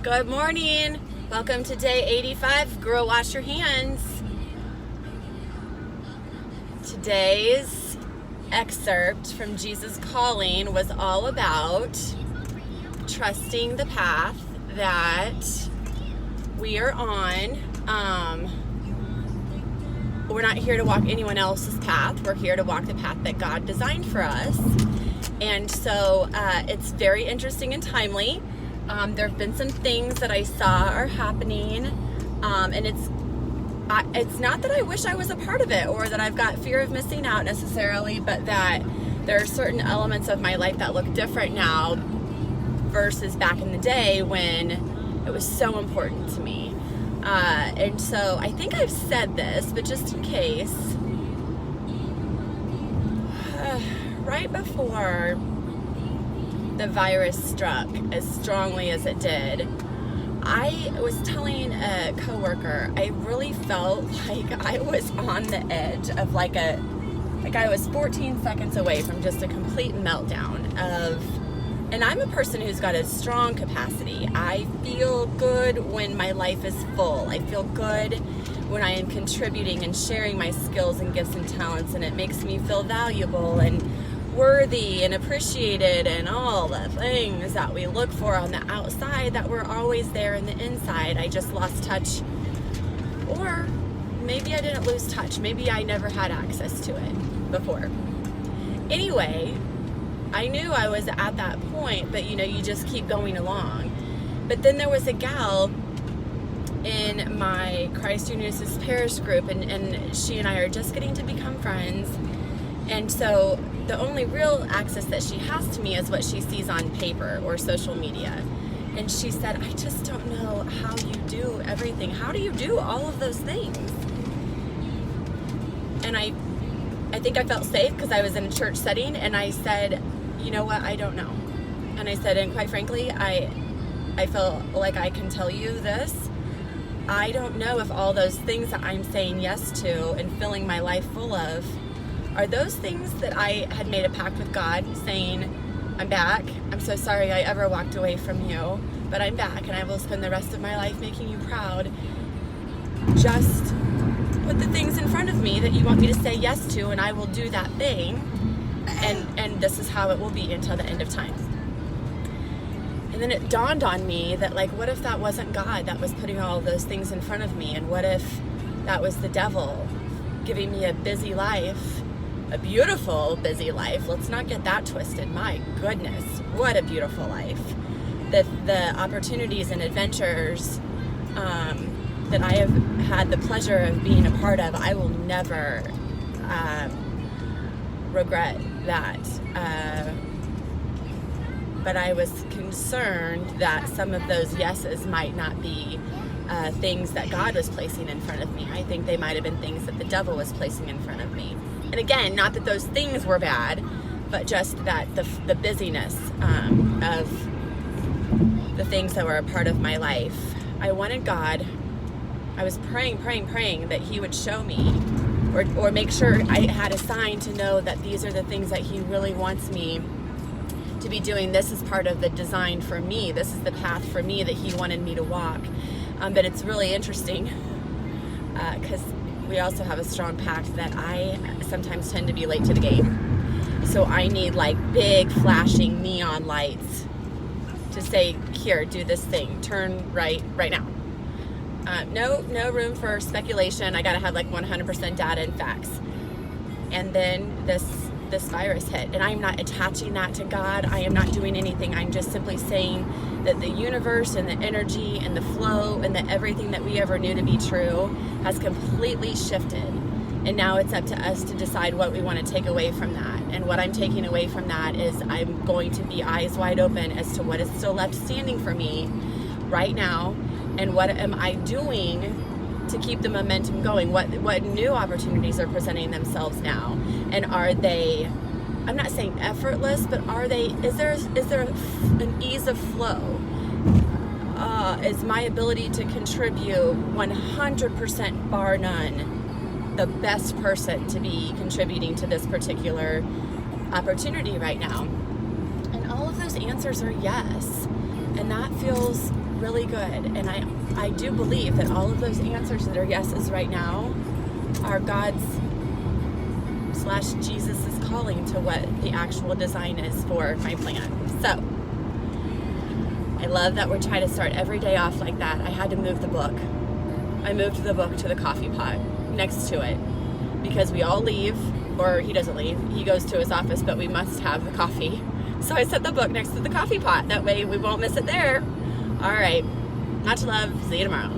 Good morning. Welcome to day 85. Girl, wash your hands. Today's excerpt from Jesus Calling was all about trusting the path that we are on. We're not here to walk anyone else's path. We're here to walk the path that God designed for us. And so it's very interesting and timely. There have been some things that I saw are happening, and it's not that I wish I was a part of it or that I've got fear of missing out necessarily, but that there are certain elements of my life that look different now versus back in the day when it was so important to me. And so I think I've said this, but just in case, right before the virus struck as strongly as it did, I was telling a coworker, I really felt like I was on the edge of like I was 14 seconds away from just a complete meltdown and I'm a person who's got a strong capacity. I feel good when my life is full. I feel good when I am contributing and sharing my skills and gifts and talents, and it makes me feel valuable and worthy and appreciated and all the things that we look for on the outside that were always there in the inside. I just lost touch, or maybe I didn't lose touch. Maybe I never had access to it before. Anyway, I knew I was at that point, but you just keep going along. But then there was a gal in my Christ Unisys Parish group, and she and I are just getting to become friends. And so the only real access that she has to me is what she sees on paper or social media. And she said, I just don't know how you do everything. How do you do all of those things? And I think I felt safe because I was in a church setting, and I said, you know what, I don't know. And I said, and quite frankly, I feel like I can tell you this. I don't know if all those things that I'm saying yes to and filling my life full of are those things that I had made a pact with God, saying, I'm back. I'm so sorry I ever walked away from you, but I'm back, and I will spend the rest of my life making you proud. Just put the things in front of me that you want me to say yes to, and I will do that thing, and this is how it will be until the end of time. And then it dawned on me that, what if that wasn't God that was putting all of those things in front of me? And what if that was the devil giving me a busy life, a beautiful busy life? Let's not get that twisted. My goodness, what a beautiful life. The opportunities and adventures that I have had the pleasure of being a part of, I will never regret that. But I was concerned that some of those yeses might not be things that God was placing in front of me. I think they might have been things that the devil was placing in front of me. And again, not that those things were bad, but just that the busyness of the things that were a part of my life. I wanted God, I was praying that He would show me or make sure I had a sign to know that these are the things that He really wants me to be doing. This is part of the design for me. This is the path for me that He wanted me to walk. But it's really interesting because we also have a strong pact that I sometimes tend to be late to the game. So I need big flashing neon lights to say, here, do this thing, turn right now. No room for speculation. I gotta have 100% data and facts. And then this virus hit, and I'm not attaching that to God. I am not doing anything. I'm just simply saying that the universe and the energy and the flow and the everything that we ever knew to be true has completely shifted. And now it's up to us to decide what we want to take away from that. And what I'm taking away from that is I'm going to be eyes wide open as to what is still left standing for me right now, and what am I doing to keep the momentum going. What new opportunities are presenting themselves now, and are they, I'm not saying effortless, but are they, is there an ease of flow? Is my ability to contribute 100% bar none the best person to be contributing to this particular opportunity right now? And all of those answers are yes, and that feels really good. And I do believe that all of those answers that are yeses right now are God's / Jesus' calling to what the actual design is for my plan. So I love that we're trying to start every day off like that. I had to move the book. I moved the book to the coffee pot next to it because we all leave, or he doesn't leave. He goes to his office, but we must have the coffee. So I set the book next to the coffee pot. That way we won't miss it there. All right. Much love. See you tomorrow.